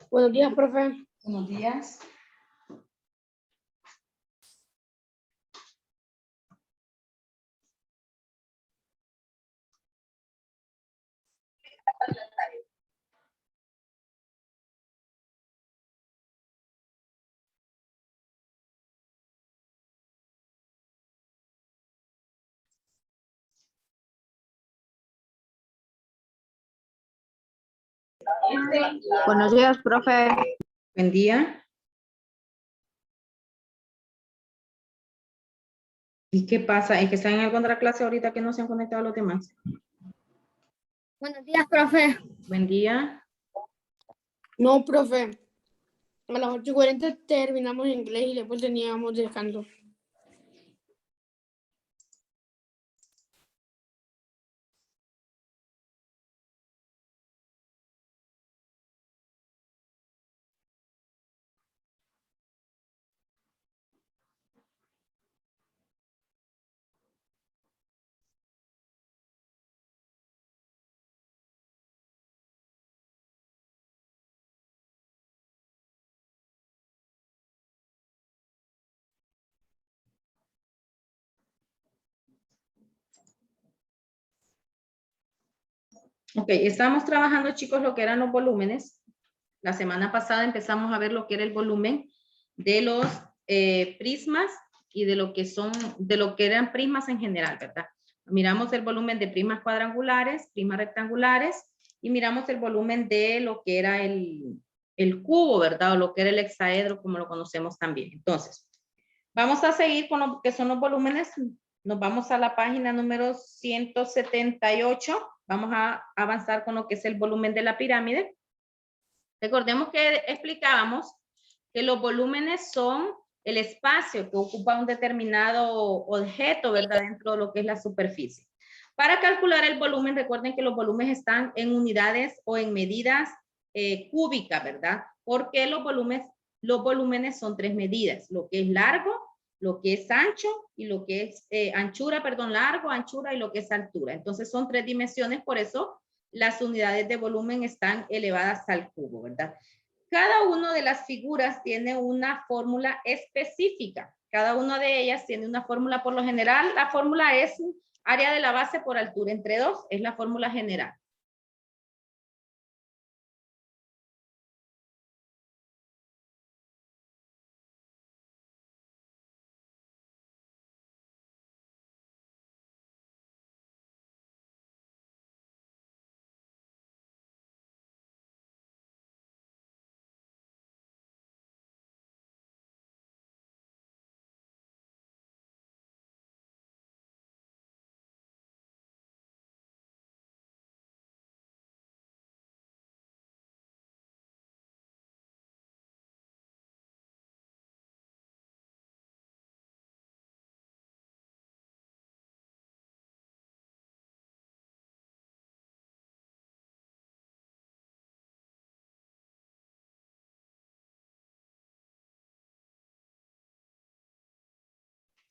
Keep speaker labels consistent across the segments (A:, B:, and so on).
A: Buenos días, profe.
B: Buenos días.
C: Buenos días, profe.
B: Buen día. ¿Y qué pasa? ¿Es que están en alguna otra clase ahorita que no se han conectado los demás?
A: Buenos días, profe.
B: Buen día.
A: No, profe. A las 8:40 terminamos inglés y después teníamos descanso.
B: Ok, estamos trabajando, chicos, lo que eran los volúmenes. La semana pasada empezamos a ver lo que era el volumen de los prismas y de lo que eran prismas en general, ¿verdad? Miramos el volumen de prismas cuadrangulares, prismas rectangulares, y miramos el volumen de lo que era el cubo, ¿verdad? O lo que era el hexaedro, como lo conocemos también. Entonces, vamos a seguir con lo que son los volúmenes. Nos vamos a la página número 178. Vamos a avanzar con lo que es el volumen de la pirámide. Recordemos que explicábamos que los volúmenes son el espacio que ocupa un determinado objeto, ¿verdad? Dentro de lo que es la superficie. Para calcular el volumen, recuerden que los volúmenes están en unidades o en medidas cúbicas, ¿verdad? Porque los volúmenes son tres medidas, lo que es largo, lo que es ancho y lo que es anchura, perdón, largo, anchura y lo que es altura. Entonces son tres dimensiones, por eso las unidades de volumen están elevadas al cubo, ¿verdad? Cada una de las figuras tiene una fórmula específica. Cada una de ellas tiene una fórmula, por lo general, la fórmula es área de la base por altura entre 2, es la fórmula general.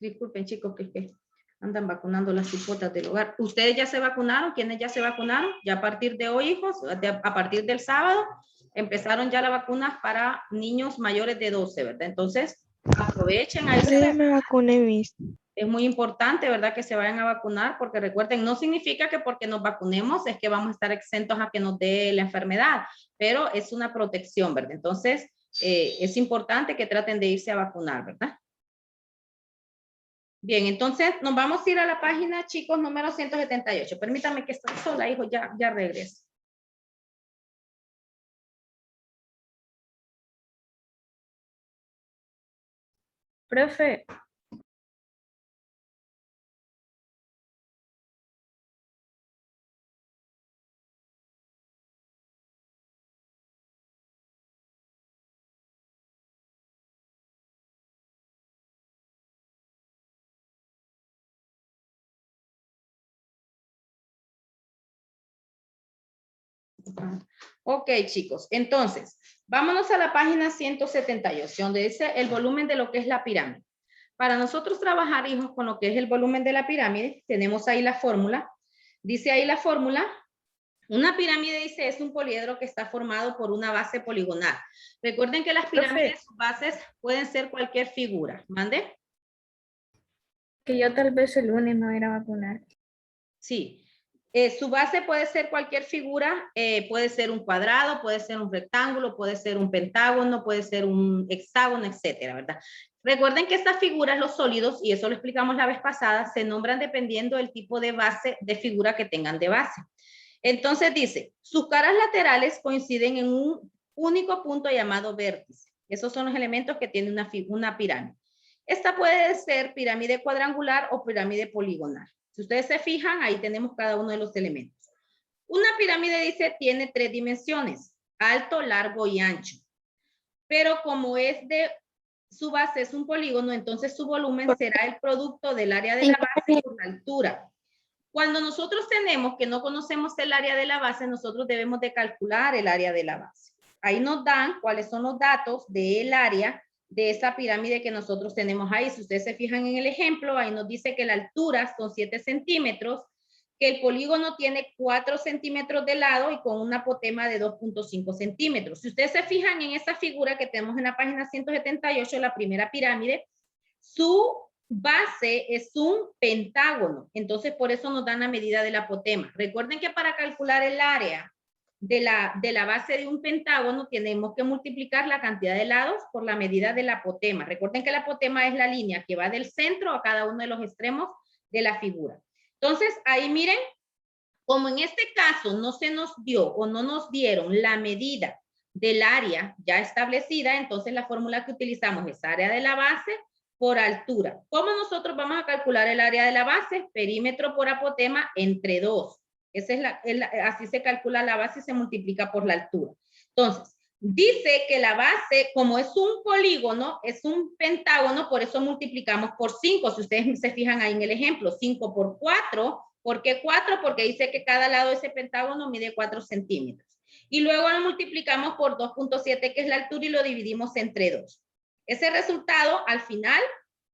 B: Disculpen, chicos, que andan vacunando las cipotas del hogar. ¿Ustedes ya se vacunaron? ¿Quiénes ya se vacunaron? Ya a partir de hoy, hijos, a partir del sábado, empezaron ya las vacunas para niños mayores de 12, ¿verdad? Entonces, aprovechen ahí.
C: Yo ya me vacuné, mis.
B: Es muy importante, ¿verdad? Que se vayan a vacunar, porque recuerden, no significa que porque nos vacunemos es que vamos a estar exentos a que nos dé la enfermedad, pero es una protección, ¿verdad? Entonces, es importante que traten de irse a vacunar, ¿verdad? Bien, entonces nos vamos a ir a la página, chicos, número 178. Permítame que estoy sola, hijo, ya regreso.
C: Profe,
B: Ok, chicos. Entonces, vámonos a la página 178, donde dice el volumen de lo que es la pirámide. Para nosotros trabajar, hijos, con lo que es el volumen de la pirámide, tenemos ahí la fórmula. Dice ahí la fórmula. Una pirámide, dice, es un poliedro que está formado por una base poligonal. Recuerden que las pirámides, sus bases pueden ser cualquier figura. ¿Mande?
C: Que yo tal vez el lunes me voy a ir a vacunar.
B: Sí. Su base puede ser cualquier figura, puede ser un cuadrado, puede ser un rectángulo, puede ser un pentágono, puede ser un hexágono, etcétera, ¿verdad? Recuerden que estas figuras, los sólidos, y eso lo explicamos la vez pasada, se nombran dependiendo del tipo de base, de figura que tengan de base. Entonces dice, sus caras laterales coinciden en un único punto llamado vértice. Esos son los elementos que tiene una pirámide. Esta puede ser pirámide cuadrangular o pirámide poligonal. Si ustedes se fijan, ahí tenemos cada uno de los elementos. Una pirámide, dice, tiene 3 dimensiones, alto, largo y ancho. Pero como es de su base es un polígono, entonces su volumen será el producto del área de la base por la altura. Cuando nosotros tenemos que no conocemos el área de la base, nosotros debemos de calcular el área de la base. Ahí nos dan cuáles son los datos del área de esa pirámide que nosotros tenemos ahí. Si ustedes se fijan en el ejemplo, ahí nos dice que la altura son 7 centímetros, que el polígono tiene 4 centímetros de lado y con un apotema de 2.5 centímetros. Si ustedes se fijan en esa figura que tenemos en la página 178, la primera pirámide, su base es un pentágono. Entonces, por eso nos dan la medida del apotema. Recuerden que para calcular el área de la base de un pentágono tenemos que multiplicar la cantidad de lados por la medida del apotema. Recuerden que el apotema es la línea que va del centro a cada uno de los extremos de la figura. Entonces, ahí miren, como en este caso no se nos dio o no nos dieron la medida del área ya establecida, entonces la fórmula que utilizamos es área de la base por altura. ¿Cómo nosotros vamos a calcular el área de la base? Perímetro por apotema entre 2. Esa es así se calcula la base y se multiplica por la altura. Entonces, dice que la base, como es un polígono, es un pentágono, por eso multiplicamos por 5. Si ustedes se fijan ahí en el ejemplo, 5 por 4. ¿Por qué 4? Porque dice que cada lado de ese pentágono mide 4 centímetros. Y luego lo multiplicamos por 2.7, que es la altura, y lo dividimos entre 2. Ese resultado, al final,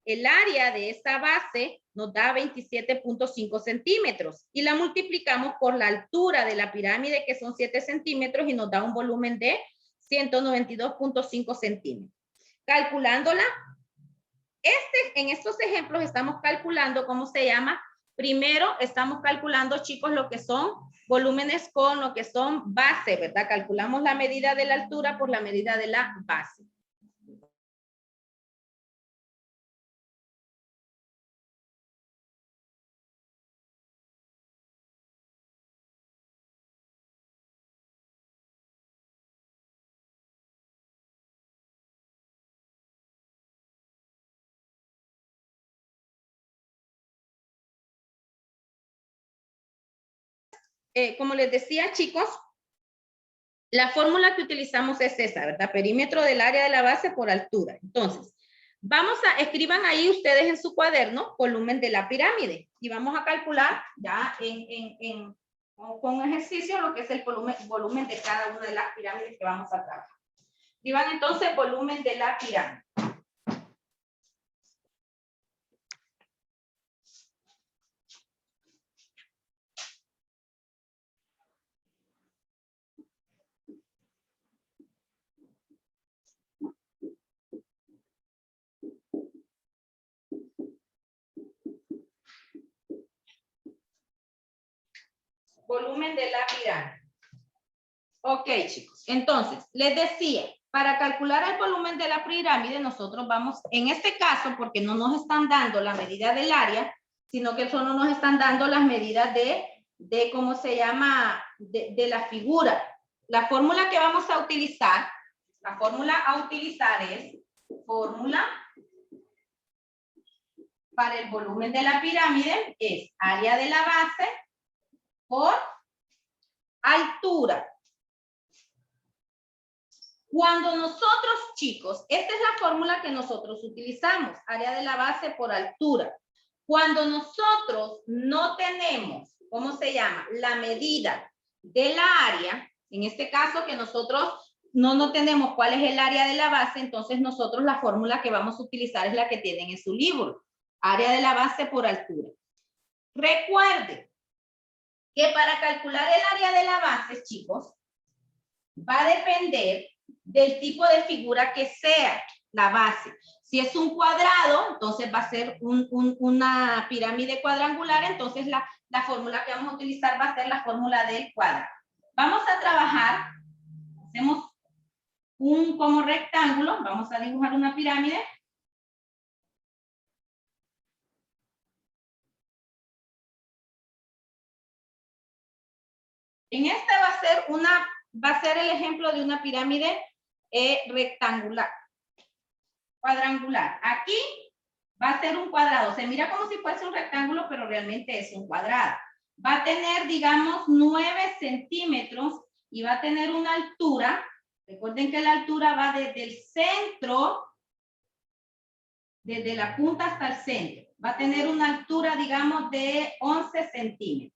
B: el área de esa base nos da 27.5 centímetros y la multiplicamos por la altura de la pirámide, que son 7 centímetros, y nos da un volumen de 192.5 centímetros. Calculándola, en estos ejemplos estamos calculando, ¿cómo se llama? Primero estamos calculando, chicos, lo que son volúmenes con lo que son base, ¿verdad? Calculamos la medida de la altura por la medida de la base. Como les decía, chicos, la fórmula que utilizamos es esa, ¿verdad? Perímetro del área de la base por altura. Entonces, escriban ahí ustedes en su cuaderno volumen de la pirámide y vamos a calcular ya con ejercicio lo que es el volumen de cada una de las pirámides que vamos a trabajar. Escriban entonces volumen de la pirámide. Volumen de la pirámide. Ok, chicos. Entonces, les decía, para calcular el volumen de la pirámide, nosotros vamos, en este caso, porque no nos están dando la medida del área, sino que solo nos están dando las medidas de ¿cómo se llama? De la figura. La fórmula que vamos a utilizar, es fórmula para el volumen de la pirámide, es área de la base por altura. Cuando nosotros, chicos, esta es la fórmula que nosotros utilizamos, área de la base por altura. Cuando nosotros no tenemos, ¿cómo se llama? La medida de la área, En este caso que nosotros no tenemos cuál es el área de la base, entonces nosotros la fórmula que vamos a utilizar es la que tienen en su libro. Área de la base por altura. Recuerden que para calcular el área de la base, chicos, va a depender del tipo de figura que sea la base. Si es un cuadrado, entonces va a ser una pirámide cuadrangular, entonces la fórmula que vamos a utilizar va a ser la fórmula del cuadrado. Vamos a trabajar, hacemos como rectángulo, vamos a dibujar una pirámide. En este va a ser el ejemplo de una pirámide rectangular, cuadrangular. Aquí va a ser un cuadrado. Se mira como si fuese un rectángulo, pero realmente es un cuadrado. Va a tener, digamos, 9 centímetros y va a tener una altura. Recuerden que la altura va desde el centro, desde la punta hasta el centro. Va a tener una altura, digamos, de 11 centímetros.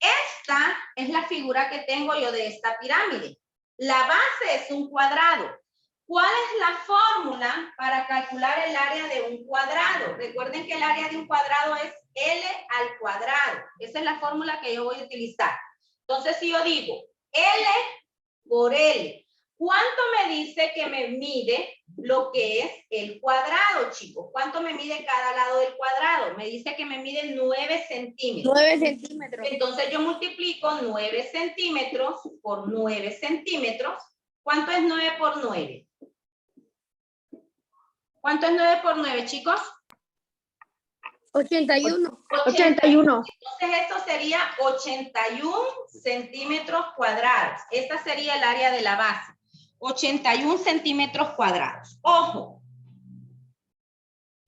B: Esta es la figura que tengo yo de esta pirámide. La base es un cuadrado. ¿Cuál es la fórmula para calcular el área de un cuadrado? Recuerden que el área de un cuadrado es L al cuadrado. Esa es la fórmula que yo voy a utilizar. Entonces, si yo digo L por L, ¿cuánto me dice que me mide lo que es el cuadrado, chicos? ¿Cuánto me mide cada lado del cuadrado? Me dice que me mide 9 centímetros.
A: 9 centímetros.
B: Entonces yo multiplico 9 centímetros por 9 centímetros. ¿Cuánto es 9 por 9? ¿Cuánto es 9 por 9, chicos?
A: 81.
C: 81.
B: Entonces esto sería 81 centímetros cuadrados. Esta sería el área de la base. 81 centímetros cuadrados. Ojo.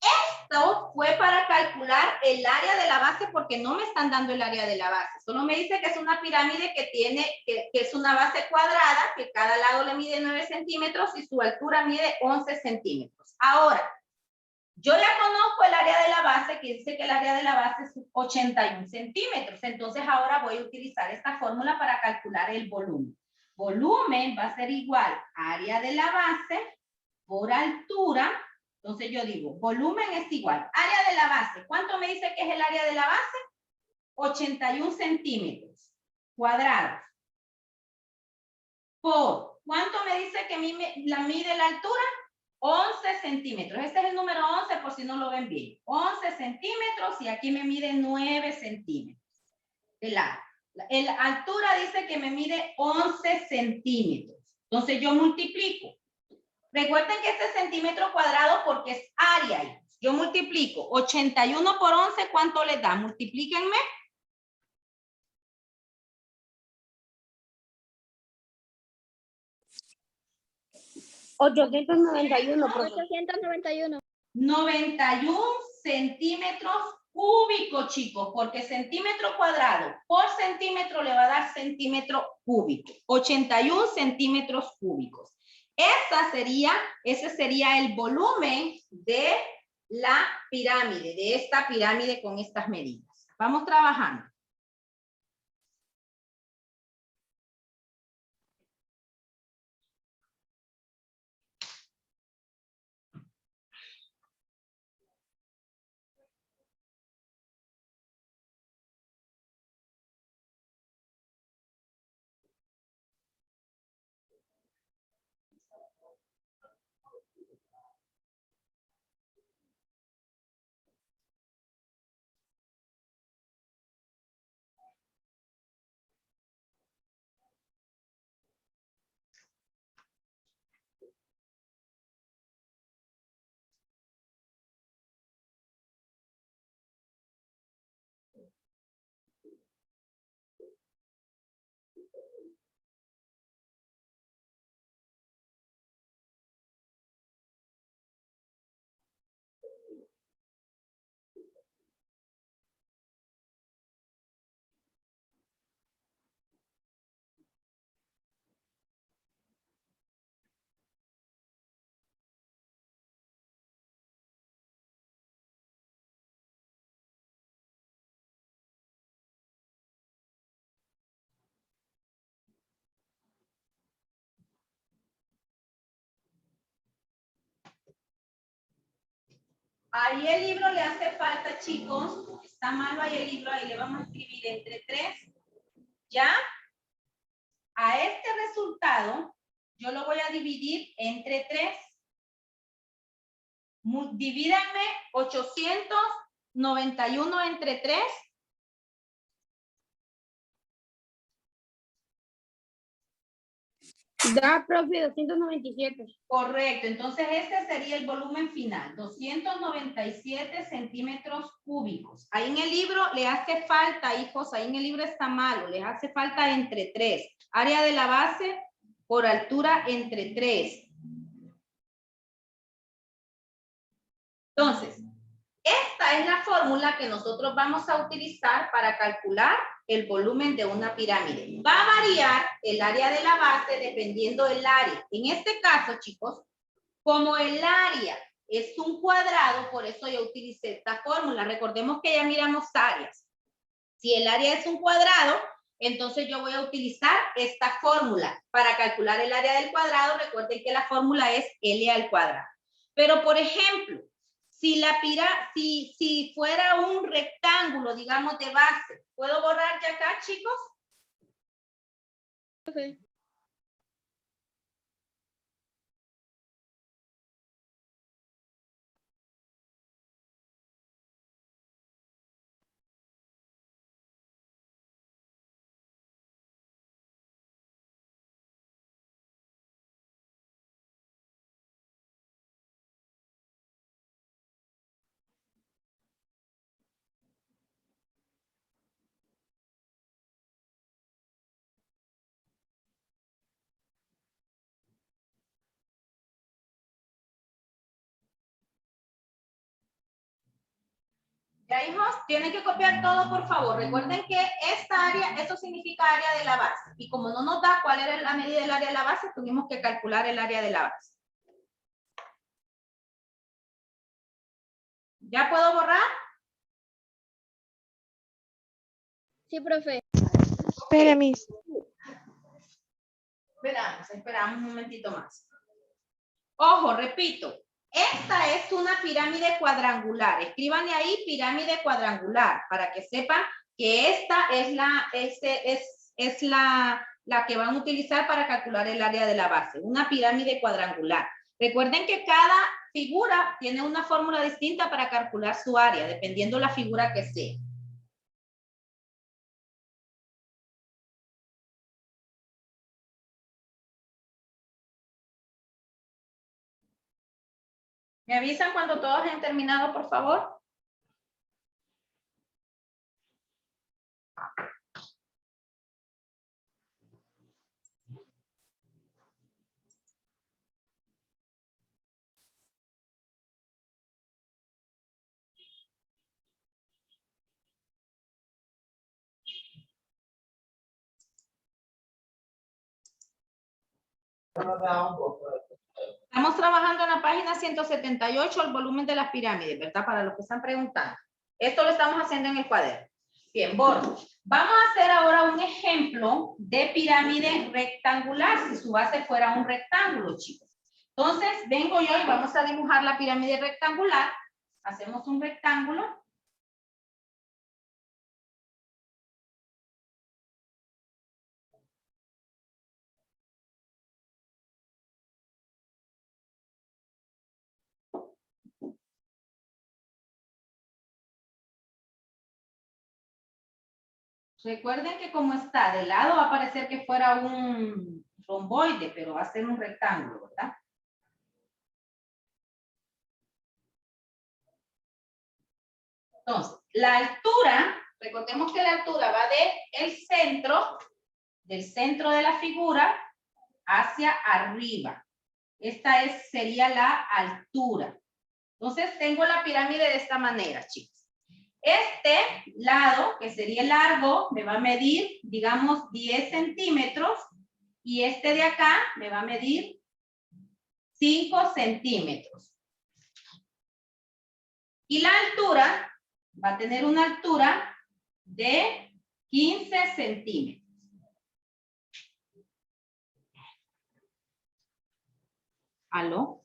B: Esto fue para calcular el área de la base porque no me están dando el área de la base. Solo me dice que es una pirámide que es una base cuadrada, que cada lado le mide 9 centímetros y su altura mide 11 centímetros. Ahora, yo ya conozco el área de la base, que dice que el área de la base es 81 centímetros. Entonces ahora voy a utilizar esta fórmula para calcular el volumen. Volumen va a ser igual a área de la base por altura. Entonces yo digo, volumen es igual. Área de la base. ¿Cuánto me dice que es el área de la base? 81 centímetros cuadrados. Por, ¿cuánto me dice que la mide la altura? 11 centímetros. Este es el número 11 por si no lo ven bien. 11 centímetros y aquí me mide 9 centímetros. La altura dice que me mide 11 centímetros. Entonces yo multiplico. Recuerden que este es centímetro cuadrado porque es área. Yo multiplico 81 por 11, ¿cuánto les da? Multiplíquenme.
A: 891, profe.
C: 891.
B: 91 centímetros cúbicos, chicos, porque centímetro cuadrado por centímetro le va a dar centímetro cúbico. 81 centímetros cúbicos. Ese sería el volumen de la pirámide, de esta pirámide con estas medidas. Vamos trabajando. Ahí el libro le hace falta, chicos. Está malo ahí el libro, ahí le vamos a escribir entre 3. ¿Ya? A este resultado, yo lo voy a dividir entre 3. Divídanme 891 entre 3.
A: Da, profe, 297.
B: Correcto, entonces este sería el volumen final, 297 centímetros cúbicos. Ahí en el libro le hace falta, hijos, ahí en el libro está malo, les hace falta entre 3. Área de la base por altura entre 3. Entonces, esta es la fórmula que nosotros vamos a utilizar para calcular el volumen de una pirámide. Va a variar el área de la base dependiendo del área. En este caso, chicos, como el área es un cuadrado, por eso yo utilicé esta fórmula. Recordemos que ya miramos áreas. Si el área es un cuadrado, entonces yo voy a utilizar esta fórmula para calcular el área del cuadrado. Recuerden que la fórmula es L al cuadrado. Pero, por ejemplo, si fuera un rectángulo, digamos, de base, ¿puedo borrar ya acá, chicos?
A: Okay.
B: Ya, hijos, tienen que copiar todo, por favor. Recuerden que esta área, eso significa área de la base. Y como no nos da cuál era la medida del área de la base, tuvimos que calcular el área de la base. ¿Ya puedo borrar?
A: Sí, profe.
C: Espera, Miss.
B: Esperamos un momentito más. Ojo, repito. Esta es una pirámide cuadrangular. Escríbanle ahí pirámide cuadrangular para que sepan que esta es la que van a utilizar para calcular el área de la base. Una pirámide cuadrangular. Recuerden que cada figura tiene una fórmula distinta para calcular su área, dependiendo la figura que sea. ¿Me avisan cuando todos hayan terminado, por favor? Estamos trabajando en la página 178, el volumen de las pirámides, ¿verdad? Para los que están preguntando. Esto lo estamos haciendo en el cuaderno. Bien, bordo. Vamos a hacer ahora un ejemplo de pirámide rectangular, si su base fuera un rectángulo, chicos. Entonces, vengo yo y vamos a dibujar la pirámide rectangular. Hacemos un rectángulo. Recuerden que como está de lado va a parecer que fuera un romboide, pero va a ser un rectángulo, ¿verdad? Entonces, la altura, recordemos que la altura va del centro de la figura hacia arriba. Esta sería la altura. Entonces, tengo la pirámide de esta manera, chicos. Este lado, que sería el largo, me va a medir, digamos, 10 centímetros. Y este de acá me va a medir 5 centímetros. Y la altura va a tener una altura de 15 centímetros. ¿Aló?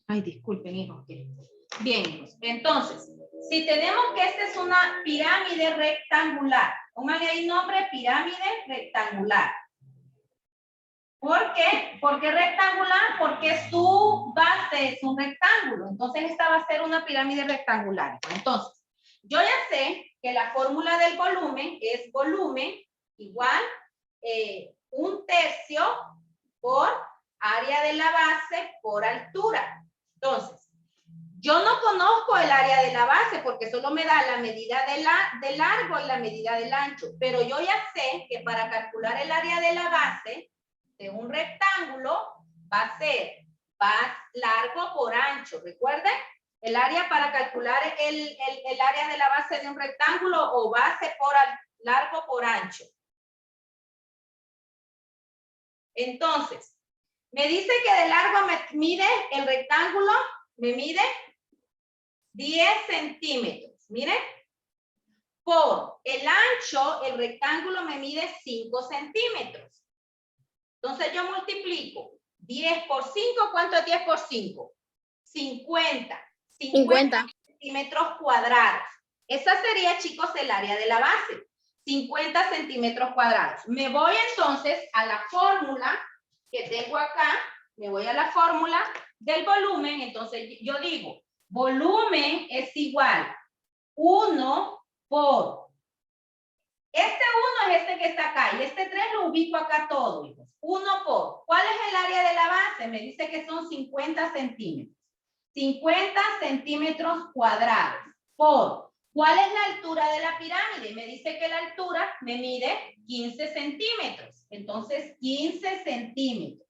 B: Ay, disculpen, hijos. Bien, hijos. Entonces, si tenemos que esta es una pirámide rectangular, pónganle ahí nombre, pirámide rectangular. ¿Por qué? ¿Por qué rectangular? Porque su base es un rectángulo. Entonces, esta va a ser una pirámide rectangular. Entonces, yo ya sé que la fórmula del volumen es volumen igual 1/3 por área de la base por altura. Entonces, yo no conozco el área de la base porque solo me da la medida de largo y la medida del ancho. Pero yo ya sé que para calcular el área de la base de un rectángulo va a ser largo por ancho. ¿Recuerden? El área para calcular el área de la base de un rectángulo o base por largo por ancho. Entonces, me dice que de largo me mide el rectángulo, me mide 10 centímetros. Miren. Por el ancho, el rectángulo me mide 5 centímetros. Entonces yo multiplico 10 por 5. ¿Cuánto es 10 por 5? 50. 50 centímetros cuadrados. Esa sería, chicos, el área de la base. 50 centímetros cuadrados. Me voy entonces a la fórmula que tengo acá. Me voy a la fórmula del volumen. Entonces yo digo, volumen es igual 1 por. Este 1 es este que está acá. Y este 3 lo ubico acá todo, hijos. 1 por. ¿Cuál es el área de la base? Me dice que son 50 centímetros. 50 centímetros cuadrados. Por. ¿Cuál es la altura de la pirámide? Me dice que la altura me mide 15 centímetros. Entonces, 15 centímetros.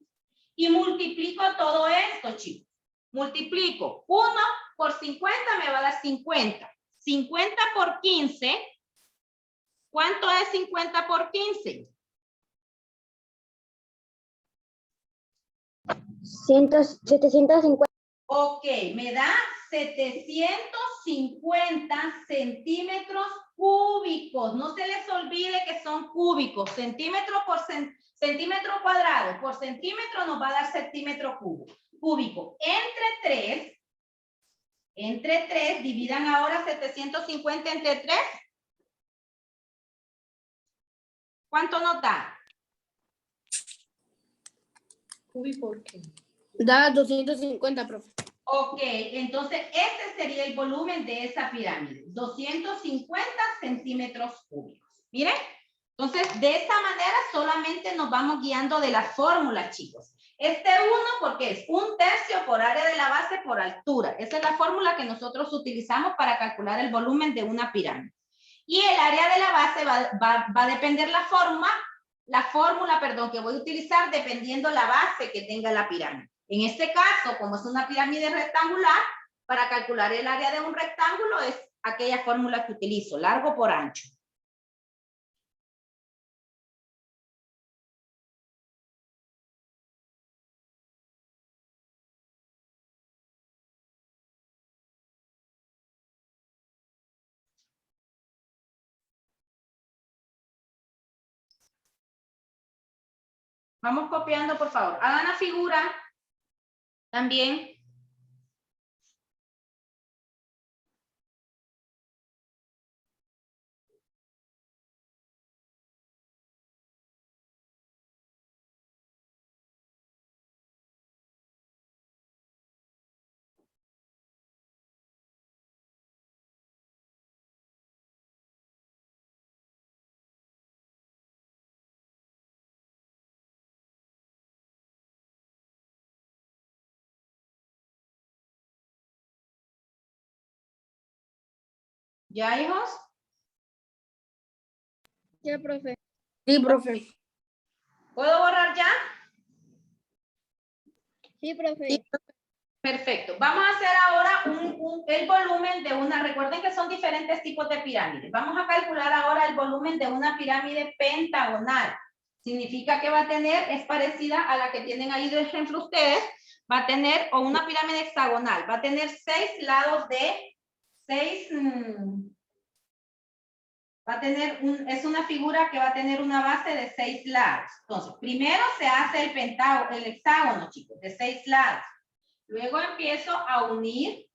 B: Y multiplico todo esto, chicos. Multiplico 1 por 50 me va a dar 50. 50 por 15. ¿Cuánto es 50 por 15?
C: 750.
B: Ok, me da 750 centímetros cúbicos. No se les olvide que son cúbicos. Centímetro por centímetro cuadrado por centímetro nos va a dar centímetro cúbico. Entre 3, dividan ahora 750 entre 3. ¿Cuánto nos da?
A: Cúbico, ¿por qué? Da 250, profe.
B: Ok, entonces este sería el volumen de esa pirámide. 250 centímetros cúbicos. Miren, entonces de esta manera solamente nos vamos guiando de la fórmula, chicos. Este 1 porque es 1/3 por área de la base por altura. Esa es la fórmula que nosotros utilizamos para calcular el volumen de una pirámide. Y el área de la base va a depender la fórmula, que voy a utilizar dependiendo la base que tenga la pirámide. En este caso, como es una pirámide rectangular, para calcular el área de un rectángulo es aquella fórmula que utilizo, largo por ancho. Vamos copiando, por favor. Hagan la figura también. ¿Ya, hijos?
C: Ya, profe.
A: Sí, profe.
B: ¿Puedo borrar ya?
C: Sí, profe.
A: Sí.
B: Perfecto. Vamos a hacer ahora el volumen de una, recuerden que son diferentes tipos de pirámides. Vamos a calcular ahora el volumen de una pirámide pentagonal. Significa que va a tener, es parecida a la que tienen ahí de ejemplo ustedes, va a tener, o una pirámide hexagonal, va a tener 6 lados de 6, va a tener es una figura que va a tener una base de 6 lados. Entonces, primero se hace el hexágono, chicos, de 6 lados. Luego empiezo a unir.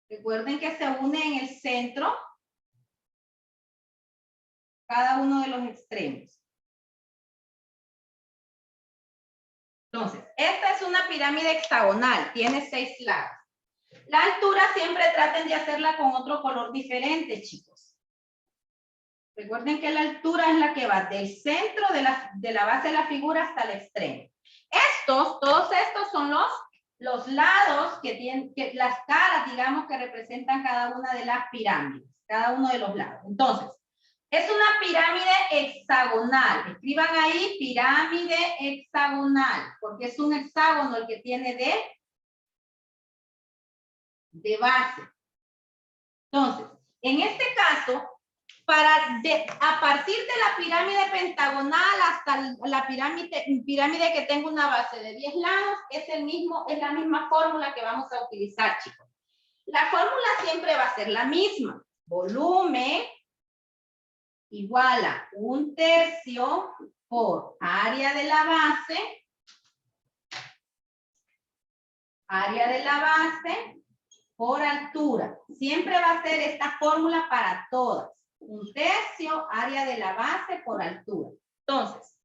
B: Recuerden que se une en el centro cada uno de los extremos. Entonces, esta es una pirámide hexagonal, tiene 6 lados. La altura siempre traten de hacerla con otro color diferente, chicos. Recuerden que la altura es la que va del centro de la base de la figura hasta el extremo. Todos estos son los lados que tienen, las caras, digamos, que representan cada una de las pirámides, cada uno de los lados. Entonces, es una pirámide hexagonal. Escriban ahí pirámide hexagonal, porque es un hexágono el que tiene de base. Entonces, en este caso, a partir de la pirámide pentagonal hasta la pirámide que tenga una base de 10 lados, es la misma fórmula que vamos a utilizar, chicos. La fórmula siempre va a ser la misma. Volumen igual a 1/3 por área de la base por altura. Siempre va a ser esta fórmula para todas. 1/3 área de la base por altura. Entonces,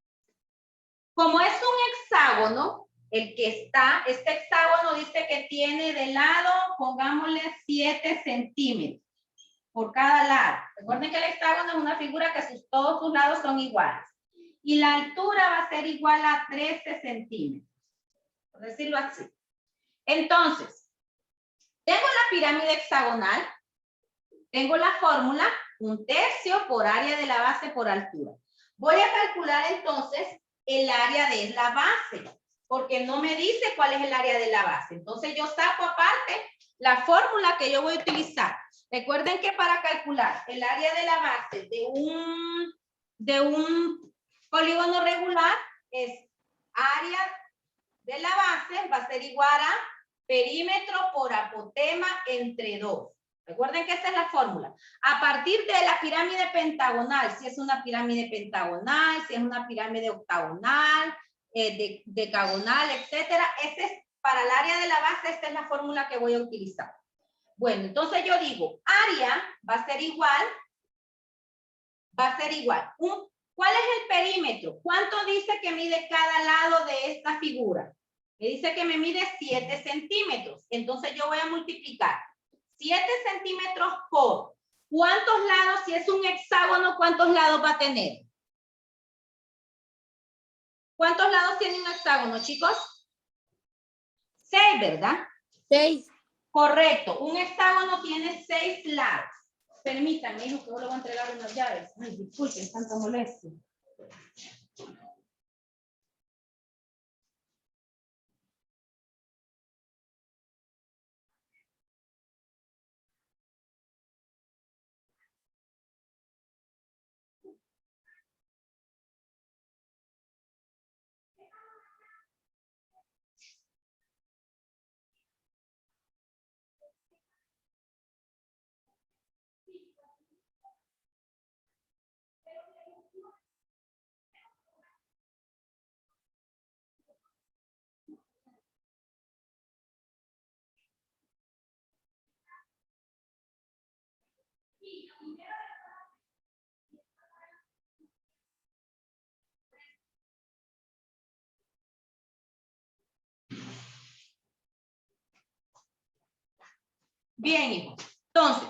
B: como es un hexágono, este hexágono dice que tiene de lado, pongámosle 7 centímetros por cada lado. Recuerden que el hexágono es una figura que todos sus lados son iguales. Y la altura va a ser igual a 13 centímetros. Por decirlo así. Entonces, tengo la pirámide hexagonal, tengo la fórmula 1/3 por área de la base por altura. Voy a calcular entonces el área de la base, porque no me dice cuál es el área de la base. Entonces yo saco aparte la fórmula que yo voy a utilizar. Recuerden que para calcular el área de la base de un polígono regular es área de la base va a ser igual a perímetro por apotema entre 2. Recuerden que esta es la fórmula. A partir de la pirámide pentagonal, si es una pirámide pentagonal, si es una pirámide octagonal, decagonal, etcétera, para el área de la base, esta es la fórmula que voy a utilizar. Bueno, entonces yo digo, área va a ser igual. ¿Cuál es el perímetro? ¿Cuánto dice que mide cada lado de esta figura? Me dice que me mide 7 centímetros. Entonces yo voy a multiplicar 7 centímetros por ¿cuántos lados? Si es un hexágono, ¿cuántos lados va a tener? ¿Cuántos lados tiene un hexágono, chicos? 6, ¿verdad?
A: 6.
B: Correcto. Un hexágono tiene 6 lados. Permítanme, hijo, que yo le voy a entregar unas llaves. Ay, disculpen, tanta molestia. Bien, hijo. Entonces,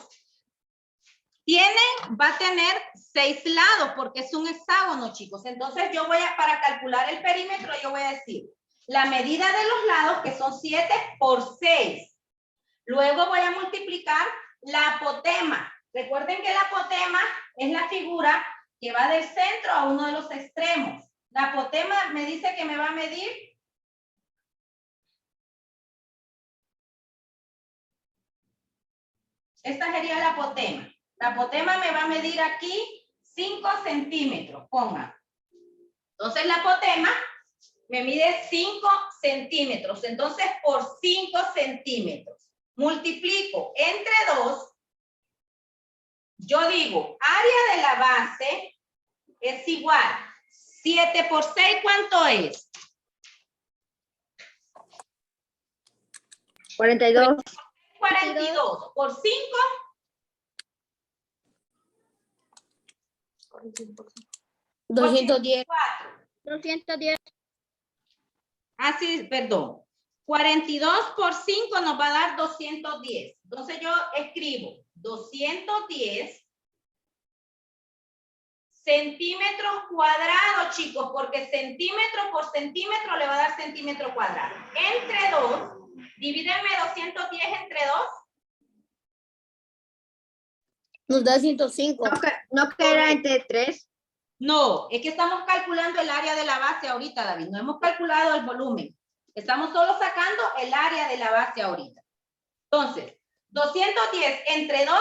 B: va a tener 6 lados porque es un hexágono, chicos. Entonces, para calcular el perímetro, yo voy a decir la medida de los lados, que son 7 por 6. Luego voy a multiplicar la apotema. Recuerden que la apotema es la figura que va del centro a uno de los extremos. La apotema me dice que me va a medir esta sería la apotema. La apotema me va a medir aquí 5 centímetros. Pongan. Entonces la apotema me mide 5 centímetros. Entonces por 5 centímetros. Multiplico entre 2. Yo digo, área de la base es igual. 7 por 6, ¿cuánto es?
C: 42.
B: 42 por 5.
A: 210.
C: 210.
B: Ah, sí, perdón. 42 por 5 nos va a dar 210. Entonces yo escribo 210 centímetros cuadrados, chicos, porque centímetro por centímetro le va a dar centímetro cuadrado. Entre 2, divídeme 210 entre 2.
A: Nos da 105.
C: No que era entre 3.
B: No, es que estamos calculando el área de la base ahorita, David. No hemos calculado el volumen. Estamos solo sacando el área de la base ahorita. Entonces, 210 entre 2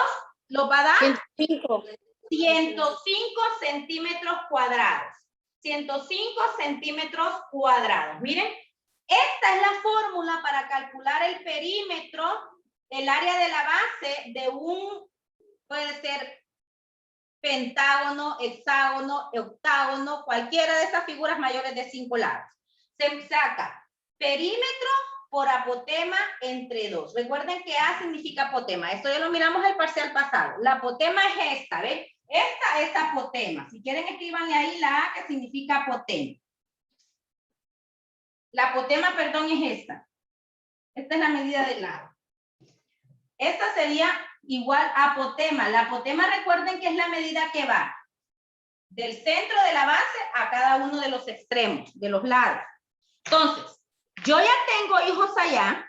B: lo va a dar
A: 105.
B: 105 centímetros cuadrados. 105 centímetros cuadrados. Miren, esta es la fórmula para calcular el perímetro, el área de la base de un, puede ser pentágono, hexágono, octágono, cualquiera de esas figuras mayores de 5 lados. Se saca perímetro por apotema entre 2. Recuerden que A significa apotema. Esto ya lo miramos el parcial pasado. La apotema es esta, ¿ven? Esta es apotema. Si quieren, escríbanle ahí la A que significa apotema. La apotema, perdón, es esta. Esta es la medida del lado. Esta sería igual a apotema. La apotema, recuerden que es la medida que va del centro de la base a cada uno de los extremos, de los lados. Entonces, yo ya tengo hijos allá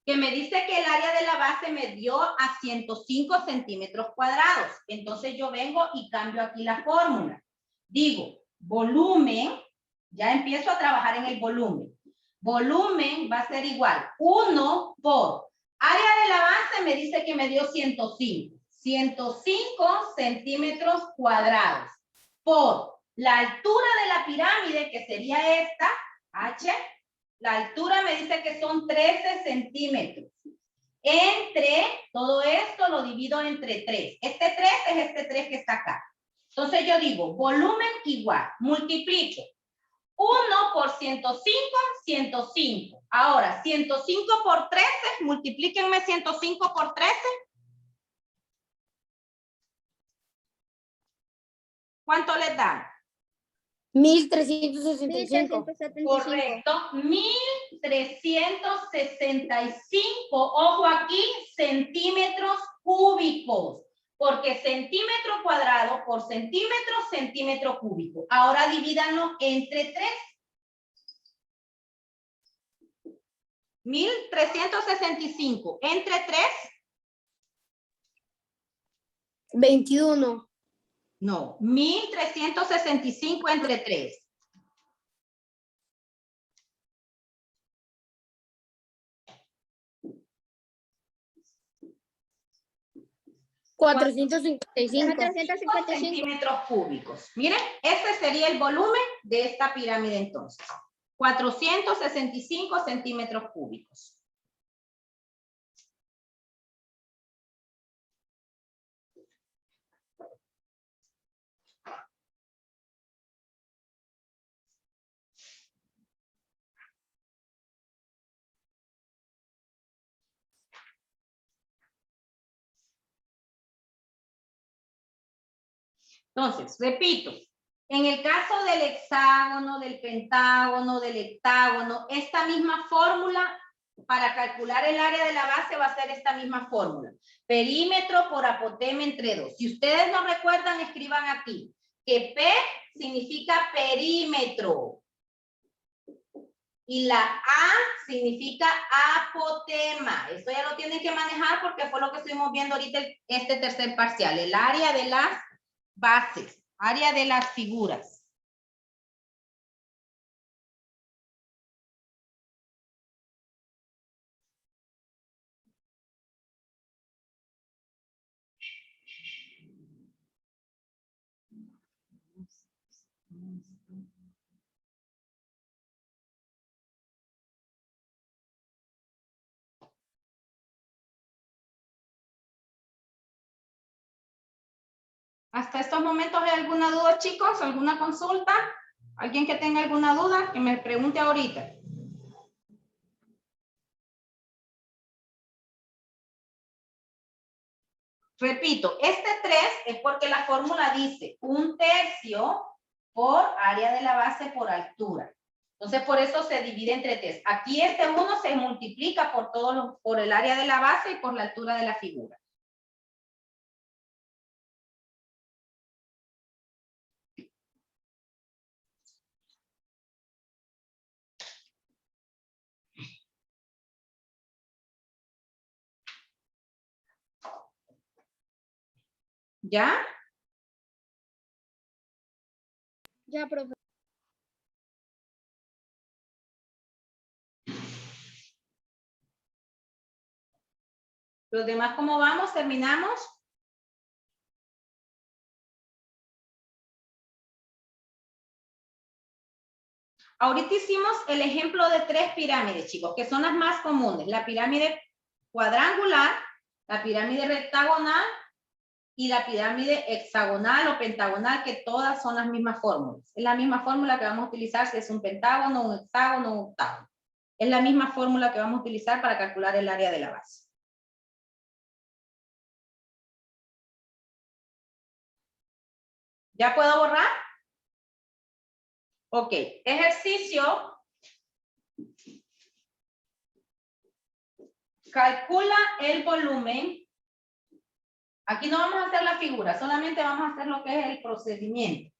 B: que me dice que el área de la base me dio a 105 centímetros cuadrados. Entonces yo vengo y cambio aquí la fórmula. Digo, volumen, ya empiezo a trabajar en el volumen. Volumen va a ser igual 1 por área de la base, me dice que me dio 105. 105 centímetros cuadrados por la altura de la pirámide, que sería esta, H. La altura me dice que son 13 centímetros. Entre todo esto lo divido entre 3. Este 3 es este 3 que está acá. Entonces yo digo, volumen igual, multiplico 1 por 105, 105. Ahora, 105 por 13, multiplíquenme 105 por 13. ¿Cuánto les da?
A: 1365.
B: Correcto, 1365. Ojo aquí, centímetros cúbicos. Porque centímetro cuadrado por centímetro, centímetro cúbico. Ahora divídanlo entre 3. 1365 entre 3.
A: 21.
B: No, 1365 entre 3. Centímetros cúbicos. Miren, este sería el volumen de esta pirámide entonces. 465 centímetros cúbicos. Entonces, repito, en el caso del hexágono, del pentágono, del heptágono, esta misma fórmula para calcular el área de la base va a ser esta misma fórmula. Perímetro por apotema entre 2. Si ustedes no recuerdan, escriban aquí que P significa perímetro. Y la A significa apotema. Esto ya lo tienen que manejar porque fue lo que estuvimos viendo ahorita este tercer parcial. El área de las bases, área de las figuras. Hasta estos momentos, ¿hay alguna duda, chicos? ¿Alguna consulta? ¿Alguien que tenga alguna duda? Que me pregunte ahorita. Repito, este 3 es porque la fórmula dice 1/3 por área de la base por altura. Entonces, por eso se divide entre 3. Aquí este 1 se multiplica por el área de la base y por la altura de la figura. ¿Ya?
A: Ya, profe.
B: Los demás, ¿cómo vamos? ¿Terminamos? Ahorita hicimos el ejemplo de 3 pirámides, chicos, que son las más comunes. La pirámide cuadrangular, la pirámide rectagonal y la pirámide hexagonal o pentagonal, que todas son las mismas fórmulas. Es la misma fórmula que vamos a utilizar si es un pentágono, un hexágono, un octágono. Es la misma fórmula que vamos a utilizar para calcular el área de la base. ¿Ya puedo borrar? Ok, ejercicio. Calcula el volumen. Aquí no vamos a hacer la figura, solamente vamos a hacer lo que es el procedimiento.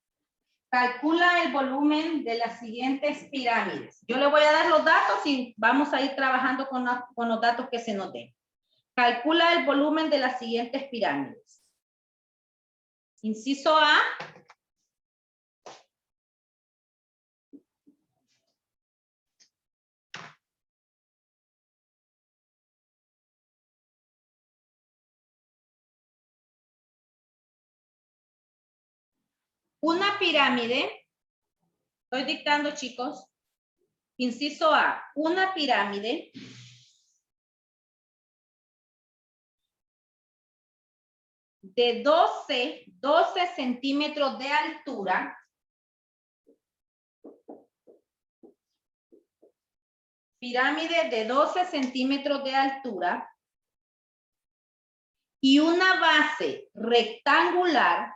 B: Calcula el volumen de las siguientes pirámides. Yo le voy a dar los datos y vamos a ir trabajando con los datos que se nos den. Calcula el volumen de las siguientes pirámides. Inciso A. Una pirámide, estoy dictando, chicos. Inciso A, una pirámide de 12 centímetros de altura pirámide de 12 centímetros de altura y una base rectangular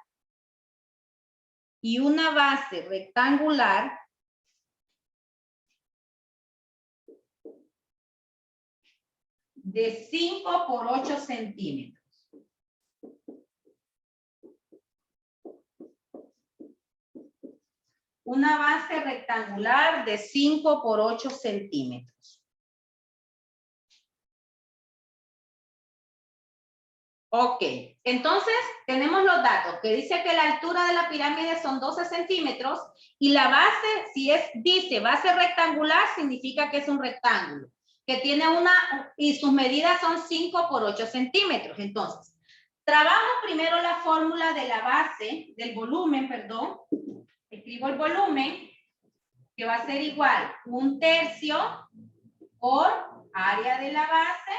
B: de 5 por 8 centímetros. Una base rectangular de 5 por 8 centímetros. Ok, entonces tenemos los datos que dice que la altura de la pirámide son 12 centímetros y la base, si dice base rectangular, significa que es un rectángulo, que tiene y sus medidas son 5 por 8 centímetros. Entonces, trabajo primero la fórmula de la base, del volumen, perdón. Escribo el volumen, que va a ser igual 1/3 por área de la base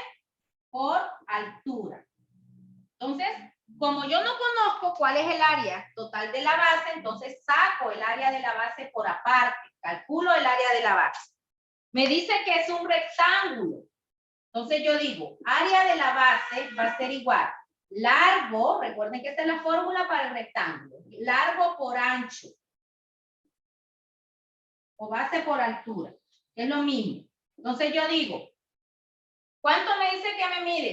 B: por altura. Entonces, como yo no conozco cuál es el área total de la base, entonces saco el área de la base por aparte, calculo el área de la base. Me dice que es un rectángulo. Entonces yo digo, área de la base va a ser igual largo, recuerden que esta es la fórmula para el rectángulo, largo por ancho. O base por altura. Es lo mismo. Entonces yo digo, ¿cuánto me dice que me mide?